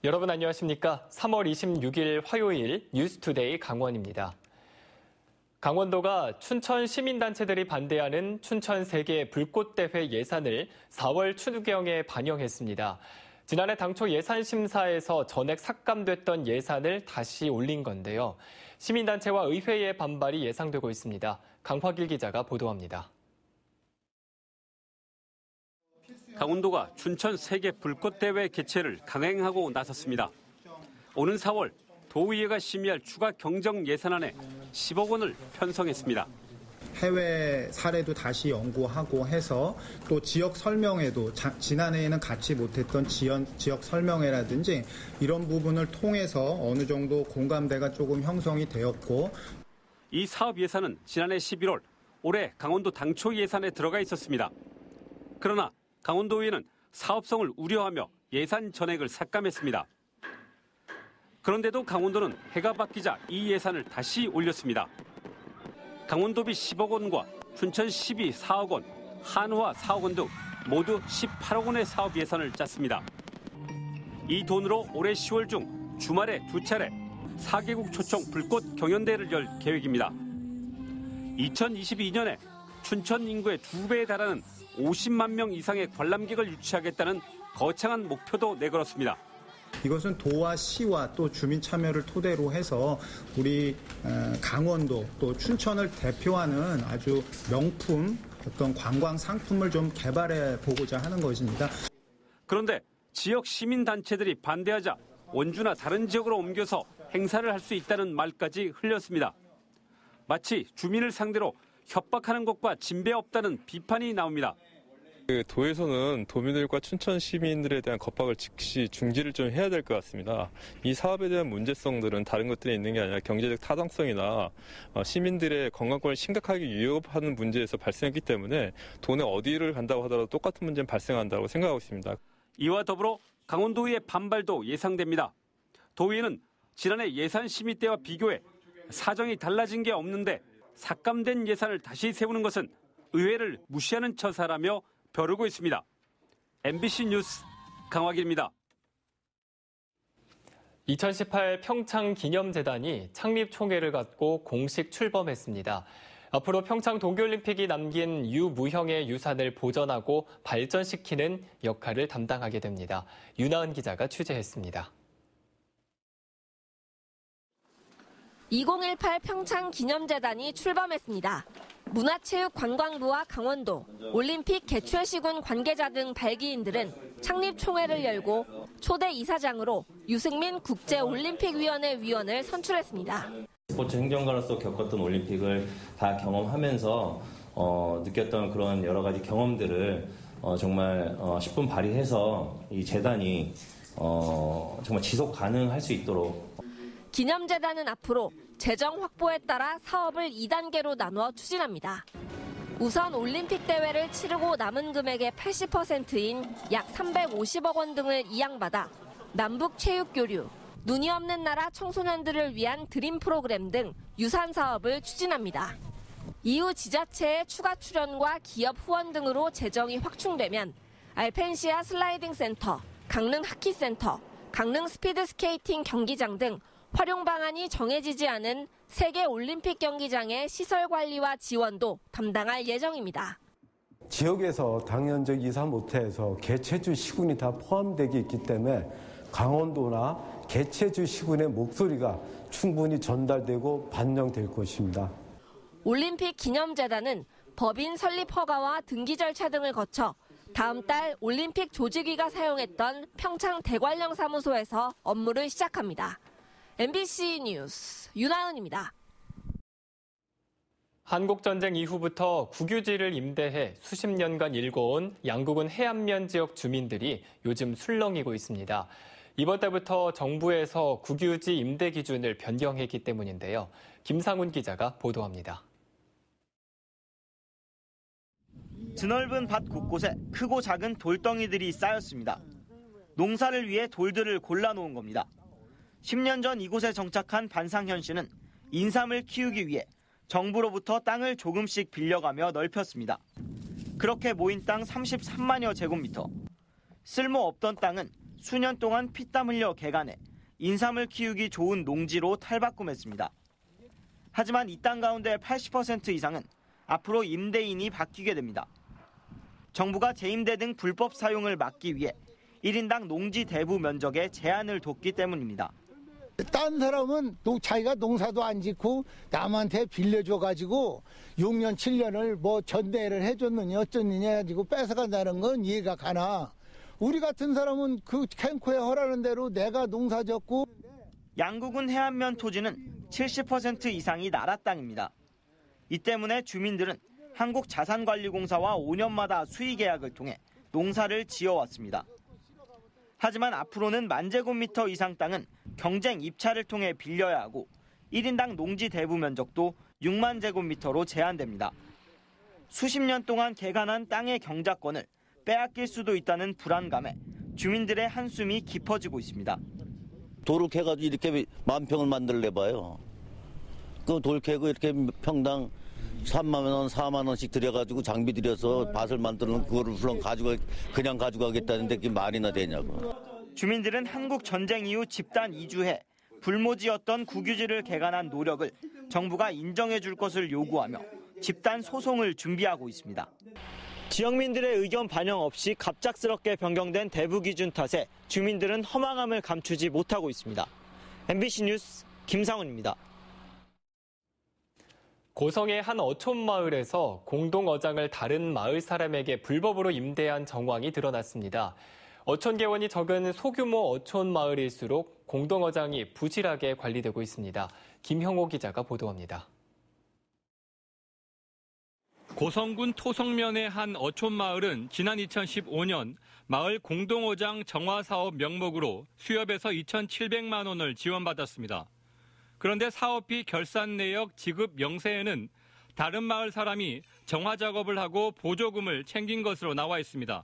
여러분 안녕하십니까? 3월 26일 화요일 뉴스투데이 강원입니다. 강원도가 춘천 시민단체들이 반대하는 춘천 세계 불꽃대회 예산을 4월 추경에 반영했습니다. 지난해 당초 예산심사에서 전액 삭감됐던 예산을 다시 올린 건데요. 시민단체와 의회의 반발이 예상되고 있습니다. 강화길 기자가 보도합니다. 강원도가 춘천 세계 불꽃대회 개최를 강행하고 나섰습니다. 오는 4월 도의회가 심의할 추가 경정 예산안에 10억 원을 편성했습니다. 해외 사례도 다시 연구하고 해서 또 지역 설명회도 지난해에는 갖지 못했던 지역 설명회라든지 이런 부분을 통해서 어느 정도 공감대가 조금 형성이 되었고 이 사업 예산은 지난해 11월 올해 강원도 당초 예산에 들어가 있었습니다. 그러나 강원도의회는 사업성을 우려하며 예산 전액을 삭감했습니다. 그런데도 강원도는 해가 바뀌자 이 예산을 다시 올렸습니다. 강원도비 10억 원과 춘천시비 4억 원, 한화 4억 원 등 모두 18억 원의 사업 예산을 짰습니다. 이 돈으로 올해 10월 중 주말에 2차례 4개국 초청 불꽃 경연대회를 열 계획입니다. 2022년에 춘천 인구의 2배에 달하는 50만 명 이상의 관람객을 유치하겠다는 거창한 목표도 내걸었습니다. 이것은 도와 시와 또 주민 참여를 토대로 해서 우리 강원도 또 춘천을 대표하는 아주 명품 어떤 관광 상품을 좀 개발해 보고자 하는 것입니다. 그런데 지역 시민단체들이 반대하자 원주나 다른 지역으로 옮겨서 행사를 할 수 있다는 말까지 흘렸습니다. 마치 주민을 상대로 협박하는 것과 진배 없다는 비판이 나옵니다. 도에서는 도민들과 춘천 시민들에 대한 겁박을 즉시 중지를 좀 해야 될 것 같습니다. 이 사업에 대한 문제성들은 다른 것들이 있는 게 아니라 경제적 타당성이나 시민들의 건강권을 심각하게 위협하는 문제에서 발생했기 때문에 도내 어디를 간다고 하더라도 똑같은 문제는 발생한다고 생각하고 있습니다. 이와 더불어 강원도의회 반발도 예상됩니다. 도의회는 지난해 예산 심의 때와 비교해 사정이 달라진 게 없는데 삭감된 예산을 다시 세우는 것은 의회를 무시하는 처사라며 벼르고 있습니다. MBC 뉴스 강화길입니다. 2018 평창 기념재단이 창립 총회를 갖고 공식 출범했습니다. 앞으로 평창 동계올림픽이 남긴 유무형의 유산을 보존하고 발전시키는 역할을 담당하게 됩니다. 윤하은 기자가 취재했습니다. 2018 평창 기념재단이 출범했습니다. 문화체육관광부와 강원도, 올림픽 개최시군 관계자 등 발기인들은 창립 총회를 열고 초대 이사장으로 유승민 국제올림픽위원회 위원을 선출했습니다. 스포츠 행정가로서 겪었던 올림픽을 다 경험하면서 느꼈던 그런 여러 가지 경험들을 정말 10분 발휘해서 이 재단이 정말 지속 가능할 수 있도록 기념재단은 앞으로 재정 확보에 따라 사업을 2단계로 나누어 추진합니다. 우선 올림픽 대회를 치르고 남은 금액의 80%인 약 350억 원 등을 이양받아 남북 체육 교류, 눈이 없는 나라 청소년들을 위한 드림 프로그램 등 유산 사업을 추진합니다. 이후 지자체의 추가 출연과 기업 후원 등으로 재정이 확충되면 알펜시아 슬라이딩 센터, 강릉 하키 센터, 강릉 스피드 스케이팅 경기장 등 활용 방안이 정해지지 않은 세계 올림픽 경기장의 시설 관리와 지원도 담당할 예정입니다. 지역에서 당연적 이사 못해서 개최주 시군이 다 포함되어 있기 때문에 강원도나 개최주 시군의 목소리가 충분히 전달되고 반영될 것입니다. 올림픽 기념재단은 법인 설립 허가와 등기 절차 등을 거쳐 다음 달 올림픽 조직위가 사용했던 평창 대관령 사무소에서 업무를 시작합니다. MBC 뉴스 윤하은입니다. 한국전쟁 이후부터 국유지를 임대해 수십 년간 일궈온 양국은 해안면 지역 주민들이 요즘 술렁이고 있습니다. 이번 달부터 정부에서 국유지 임대 기준을 변경했기 때문인데요. 김상훈 기자가 보도합니다. 드넓은 밭 곳곳에 크고 작은 돌덩이들이 쌓였습니다. 농사를 위해 돌들을 골라놓은 겁니다. 10년 전 이곳에 정착한 반상현 씨는 인삼을 키우기 위해 정부로부터 땅을 조금씩 빌려가며 넓혔습니다. 그렇게 모인 땅 33만여 제곱미터. 쓸모없던 땅은 수년 동안 피땀 흘려 개간해 인삼을 키우기 좋은 농지로 탈바꿈했습니다. 하지만 이 땅 가운데 80% 이상은 앞으로 임대인이 바뀌게 됩니다. 정부가 재임대 등 불법 사용을 막기 위해 1인당 농지 대부 면적에 제한을 뒀기 때문입니다. 딴 사람은 자기가 농사도 안 짓고 남한테 빌려줘가지고 6년, 7년을 뭐 전대를 해줬느냐 어쩌느냐 해가지고 뺏어간다는 건 이해가 가나. 우리 같은 사람은 그 캠코에 허라는 대로 내가 농사 짓고. 양구군 해안면 토지는 70% 이상이 나라 땅입니다. 이 때문에 주민들은 한국자산관리공사와 5년마다 수의 계약을 통해 농사를 지어왔습니다. 하지만 앞으로는 10,000제곱미터 이상 땅은 경쟁 입찰을 통해 빌려야 하고 1인당 농지 대부 면적도 60,000제곱미터로 제한됩니다. 수십 년 동안 개간한 땅의 경작권을 빼앗길 수도 있다는 불안감에 주민들의 한숨이 깊어지고 있습니다. 돌을 캐가지고 이렇게 10,000평을 만들래봐요. 그 돌 캐고 이렇게 평당 3만 원, 4만 원씩 들여가지고 장비 들여서 밭을 만드는 그거를 물론 그냥 가져가겠다는데 그게 말이나 되냐고. 주민들은 한국 전쟁 이후 집단 이주해 불모지였던 국유지를 개간한 노력을 정부가 인정해 줄 것을 요구하며 집단 소송을 준비하고 있습니다. 지역민들의 의견 반영 없이 갑작스럽게 변경된 대부 기준 탓에 주민들은 허망함을 감추지 못하고 있습니다. MBC 뉴스 김상훈입니다. 고성의 한 어촌 마을에서 공동어장을 다른 마을 사람에게 불법으로 임대한 정황이 드러났습니다. 어촌 개원이 적은 소규모 어촌 마을일수록 공동어장이 부실하게 관리되고 있습니다. 김형호 기자가 보도합니다. 고성군 토성면의 한 어촌 마을은 지난 2015년 마을 공동어장 정화 사업 명목으로 수협에서 2,700만 원을 지원받았습니다. 그런데 사업비 결산 내역 지급 명세에는 다른 마을 사람이 정화 작업을 하고 보조금을 챙긴 것으로 나와 있습니다.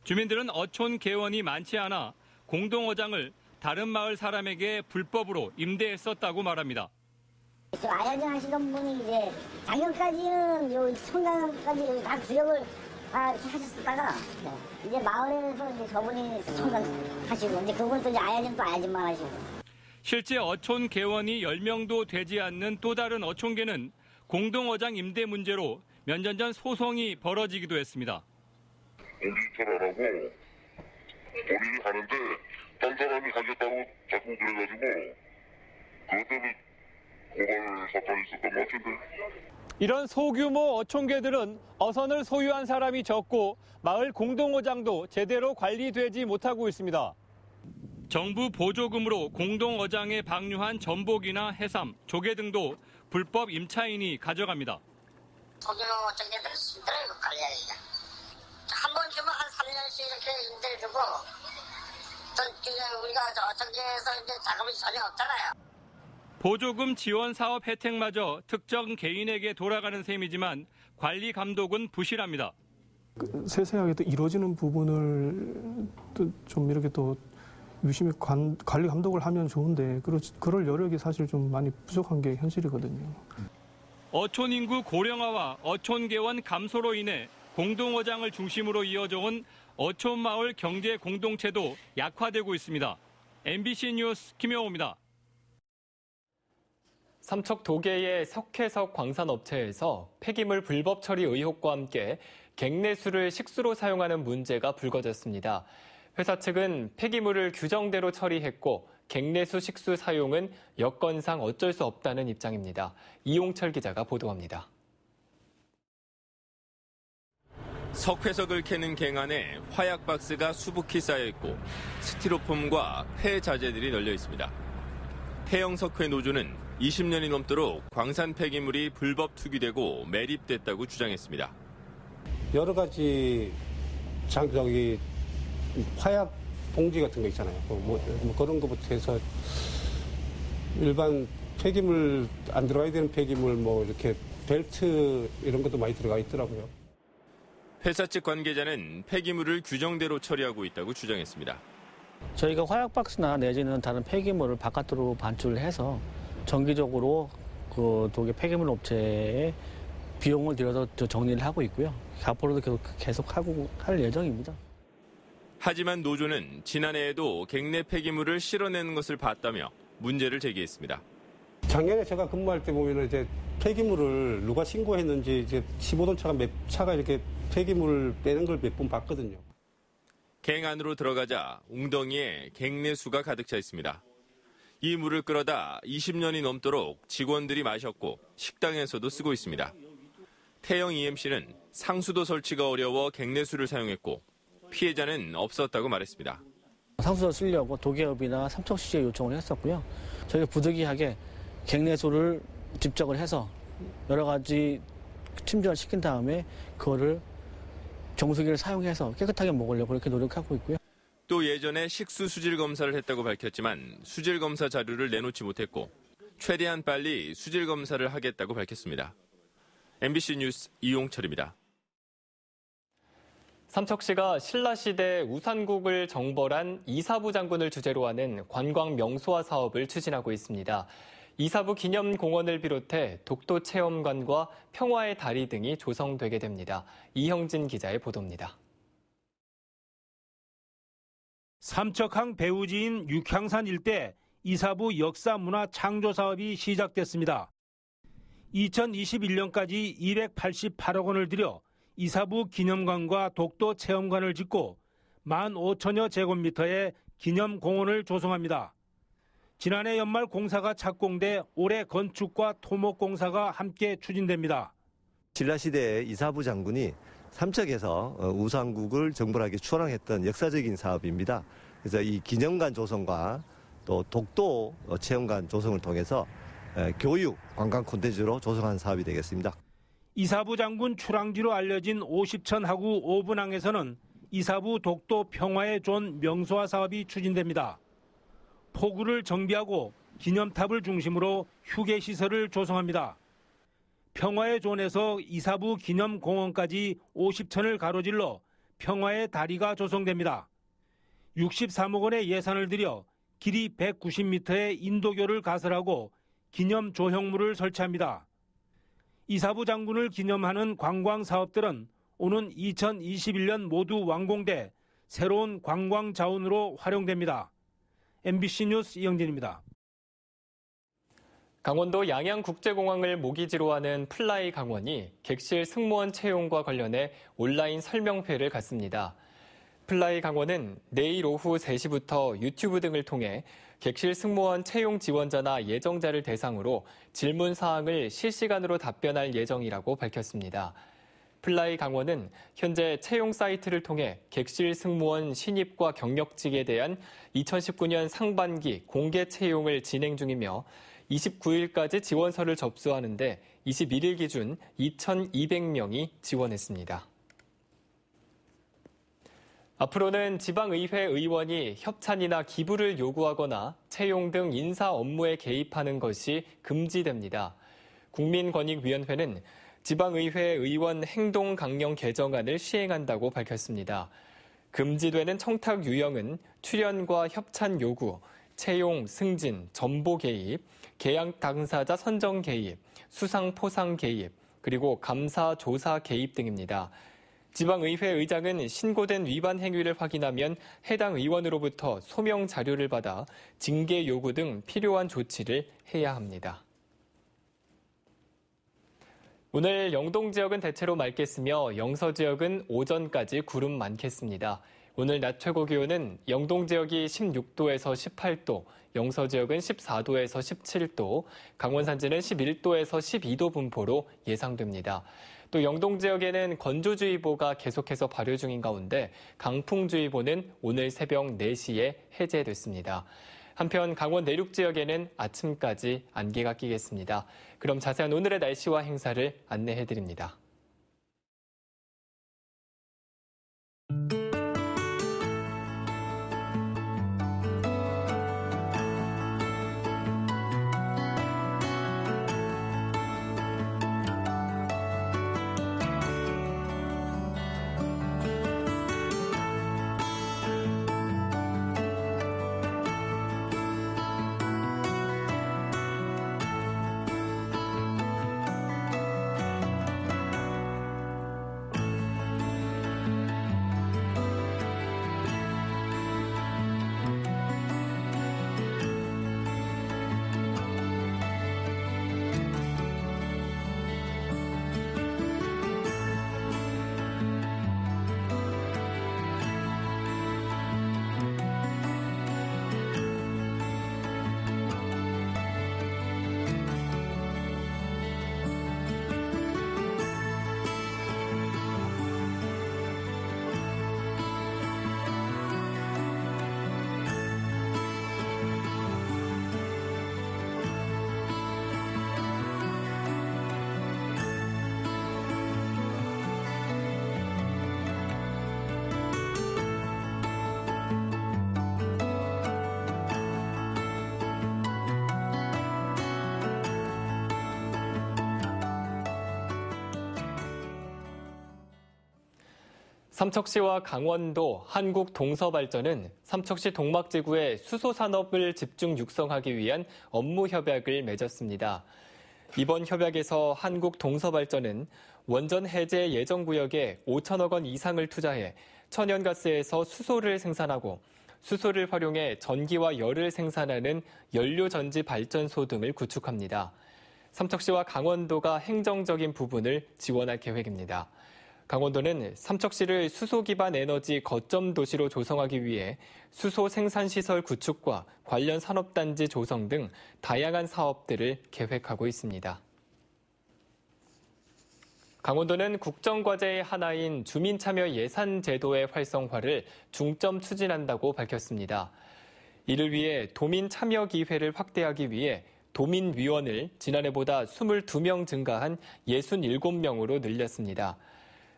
주민들은 어촌 개원이 많지 않아 공동어장을 다른 마을 사람에게 불법으로 임대했었다고 말합니다. 아야정 하시던 분이 이제 작년까지는 요 청강까지 다 구역을 다 이렇게 하셨다가 이제 마을에서 이제 저분이 청강 하시고 이제 그분 또 이제 아야정 또 아야정만 하시고. 실제 어촌 개원이 10명도 되지 않는 또 다른 어촌계는 공동어장 임대 문제로 몇 년 전 소송이 벌어지기도 했습니다. 공기입찰 안 하고 본인이 가는데 딴 사람이 가겠다고 자꾸 그래가지고 그것 때문에 고발 사건이 있었던 것 같은데. 이런 소규모 어촌계들은 어선을 소유한 사람이 적고 마을 공동어장도 제대로 관리되지 못하고 있습니다. 정부 보조금으로 공동어장에 방류한 전복이나 해삼, 조개 등도 불법 임차인이 가져갑니다. 소규모 어촌계들은 힘들어요, 관리하기가. 한 번 주면 한 3년씩 이렇게 임대를 주고 또 우리가 어촌계에서 이제 자금이 전혀 없잖아요. 보조금 지원 사업 혜택마저 특정 개인에게 돌아가는 셈이지만 관리 감독은 부실합니다. 세세하게 또 이루어지는 부분을 또 좀 이렇게 또 유심히 관리 감독을 하면 좋은데 그럴 여력이 사실 좀 많이 부족한 게 현실이거든요. 어촌 인구 고령화와 어촌 개원 감소로 인해 공동어장을 중심으로 이어져온 어촌 마을 경제 공동체도 약화되고 있습니다. MBC 뉴스 김영호입니다. 삼척 도계의 석회석 광산업체에서 폐기물 불법 처리 의혹과 함께 갱내수를 식수로 사용하는 문제가 불거졌습니다. 회사 측은 폐기물을 규정대로 처리했고 갱내수 식수 사용은 여건상 어쩔 수 없다는 입장입니다. 이용철 기자가 보도합니다. 석회석을 캐는 갱안에 화약 박스가 수북히 쌓여있고 스티로폼과 폐자재들이 널려 있습니다. 태영석회 노조는 20년이 넘도록 광산 폐기물이 불법 투기되고 매립됐다고 주장했습니다. 여러 가지 화약 봉지 같은 거 있잖아요. 뭐 그런 것부터 해서 일반 폐기물 안 들어가야 되는 폐기물 뭐 이렇게 벨트 이런 것도 많이 들어가 있더라고요. 회사 측 관계자는 폐기물을 규정대로 처리하고 있다고 주장했습니다. 저희가 화약박스나 내지는 다른 폐기물을 바깥으로 반출해서 정기적으로 그 도계 폐기물 업체에 비용을 들여서 정리를 하고 있고요. 앞으로도 계속 할 예정입니다. 하지만 노조는 지난해에도 갱내 폐기물을 실어내는 것을 봤다며 문제를 제기했습니다. 작년에 제가 근무할 때 보면 이제 폐기물을 누가 신고했는지 이제 15톤 차가 몇 차가 이렇게 폐기물 빼는 걸 몇 번 봤거든요. 갱 안으로 들어가자 웅덩이에 갱내수가 가득 차 있습니다. 이 물을 끌어다 20년이 넘도록 직원들이 마셨고 식당에서도 쓰고 있습니다. 태영 EMC는 상수도 설치가 어려워 갱내수를 사용했고 피해자는 없었다고 말했습니다. 상수도 쓰려고 도계업이나 삼척시에 요청을 했었고요. 저희가 부득이하게 갱내수를 집적을 해서 여러 가지 침전을 시킨 다음에 그거를 정수기를 사용해서 깨끗하게 먹으려고 그렇게 노력하고 있고요. 또 예전에 식수 수질 검사를 했다고 밝혔지만 수질 검사 자료를 내놓지 못했고 최대한 빨리 수질 검사를 하겠다고 밝혔습니다. MBC 뉴스 이용철입니다. 삼척시가 신라시대 우산국을 정벌한 이사부 장군을 주제로 하는 관광 명소화 사업을 추진하고 있습니다. 이사부 기념공원을 비롯해 독도 체험관과 평화의 다리 등이 조성되게 됩니다. 이형진 기자의 보도입니다. 삼척항 배후지인 육향산 일대 이사부 역사문화 창조 사업이 시작됐습니다. 2021년까지 288억 원을 들여 이사부 기념관과 독도 체험관을 짓고 15,000여 제곱미터의 기념공원을 조성합니다. 지난해 연말 공사가 착공돼 올해 건축과 토목 공사가 함께 추진됩니다. 신라시대의 이사부 장군이 삼척에서 우산국을 정벌하기 추앙했던 역사적인 사업입니다. 그래서 이 기념관 조성과 또 독도 체험관 조성을 통해서 교육, 관광 콘텐츠로 조성한 사업이 되겠습니다. 이사부 장군 출항지로 알려진 50천 하구 5분항에서는 이사부 독도 평화의 존 명소화 사업이 추진됩니다. 포구를 정비하고 기념탑을 중심으로 휴게시설을 조성합니다. 평화의 존에서 이사부 기념공원까지 50천을 가로질러 평화의 다리가 조성됩니다. 63억 원의 예산을 들여 길이 190m의 인도교를 가설하고 기념 조형물을 설치합니다. 이사부 장군을 기념하는 관광 사업들은 오는 2021년 모두 완공돼 새로운 관광 자원으로 활용됩니다. MBC 뉴스 이영진입니다. 강원도 양양국제공항을 모기지로 하는 플라이 강원이 객실 승무원 채용과 관련해 온라인 설명회를 갖습니다. 플라이 강원은 내일 오후 3시부터 유튜브 등을 통해 객실 승무원 채용 지원자나 예정자를 대상으로 질문 사항을 실시간으로 답변할 예정이라고 밝혔습니다. 플라이 강원은 현재 채용 사이트를 통해 객실 승무원 신입과 경력직에 대한 2019년 상반기 공개 채용을 진행 중이며 29일까지 지원서를 접수하는데 21일 기준 2,200명이 지원했습니다. 앞으로는 지방의회 의원이 협찬이나 기부를 요구하거나 채용 등 인사 업무에 개입하는 것이 금지됩니다. 국민권익위원회는 지방의회 의원 행동 강령 개정안을 시행한다고 밝혔습니다. 금지되는 청탁 유형은 출연과 협찬 요구, 채용, 승진, 전보 개입, 계약 당사자 선정 개입, 수상 포상 개입, 그리고 감사 조사 개입 등입니다. 지방의회 의장은 신고된 위반 행위를 확인하면 해당 의원으로부터 소명 자료를 받아 징계 요구 등 필요한 조치를 해야 합니다. 오늘 영동 지역은 대체로 맑겠으며 영서 지역은 오전까지 구름 많겠습니다. 오늘 낮 최고 기온은 영동 지역이 16도에서 18도, 영서 지역은 14도에서 17도, 강원 산지는 11도에서 12도 분포로 예상됩니다. 또 영동 지역에는 건조주의보가 계속해서 발효 중인 가운데 강풍주의보는 오늘 새벽 4시에 해제됐습니다. 한편 강원 내륙 지역에는 아침까지 안개가 끼겠습니다. 그럼 자세한 오늘의 날씨와 행사를 안내해드립니다. 삼척시와 강원도 한국동서발전은 삼척시 동막지구의 수소산업을 집중 육성하기 위한 업무 협약을 맺었습니다. 이번 협약에서 한국동서발전은 원전 해제 예정구역에 5천억 원 이상을 투자해 천연가스에서 수소를 생산하고 수소를 활용해 전기와 열을 생산하는 연료전지 발전소 등을 구축합니다. 삼척시와 강원도가 행정적인 부분을 지원할 계획입니다. 강원도는 삼척시를 수소 기반 에너지 거점 도시로 조성하기 위해 수소 생산시설 구축과 관련 산업단지 조성 등 다양한 사업들을 계획하고 있습니다. 강원도는 국정과제의 하나인 주민참여 예산제도의 활성화를 중점 추진한다고 밝혔습니다. 이를 위해 도민참여기회를 확대하기 위해 도민위원을 지난해보다 22명 증가한 67명으로 늘렸습니다.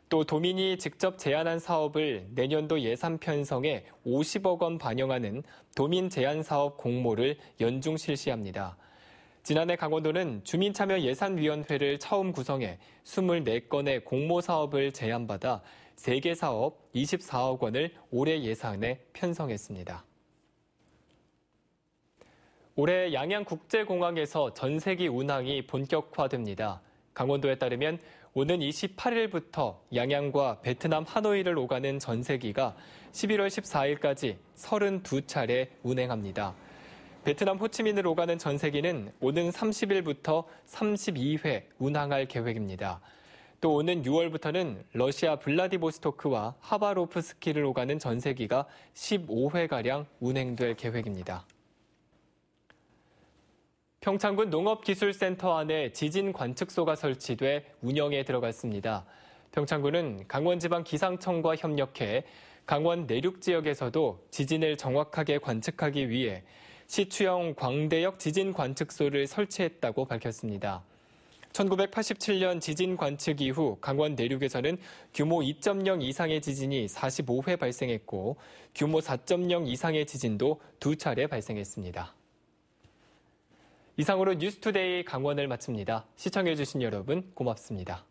또 도민이 직접 제안한 사업을 내년도 예산 편성에 50억 원 반영하는 도민 제안 사업 공모를 연중 실시합니다. 지난해 강원도는 주민참여 예산위원회를 처음 구성해 24건의 공모 사업을 제안받아 3개 사업 24억 원을 올해 예산에 편성했습니다. 올해 양양국제공항에서 전세기 운항이 본격화됩니다. 강원도에 따르면 오는 28일부터 양양과 베트남 하노이를 오가는 전세기가 11월 14일까지 32차례 운행합니다. 베트남 호치민을 오가는 전세기는 오는 30일부터 32회 운항할 계획입니다. 또 오는 6월부터는 러시아 블라디보스토크와 하바로프스키를 오가는 전세기가 15회가량 운행될 계획입니다. 평창군 농업기술센터 안에 지진 관측소가 설치돼 운영에 들어갔습니다. 평창군은 강원지방기상청과 협력해 강원 내륙 지역에서도 지진을 정확하게 관측하기 위해 시추형 광대역 지진 관측소를 설치했다고 밝혔습니다. 1987년 지진 관측 이후 강원 내륙에서는 규모 2.0 이상의 지진이 45회 발생했고 규모 4.0 이상의 지진도 2차례 발생했습니다. 이상으로 뉴스투데이 강원을 마칩니다. 시청해주신 여러분 고맙습니다.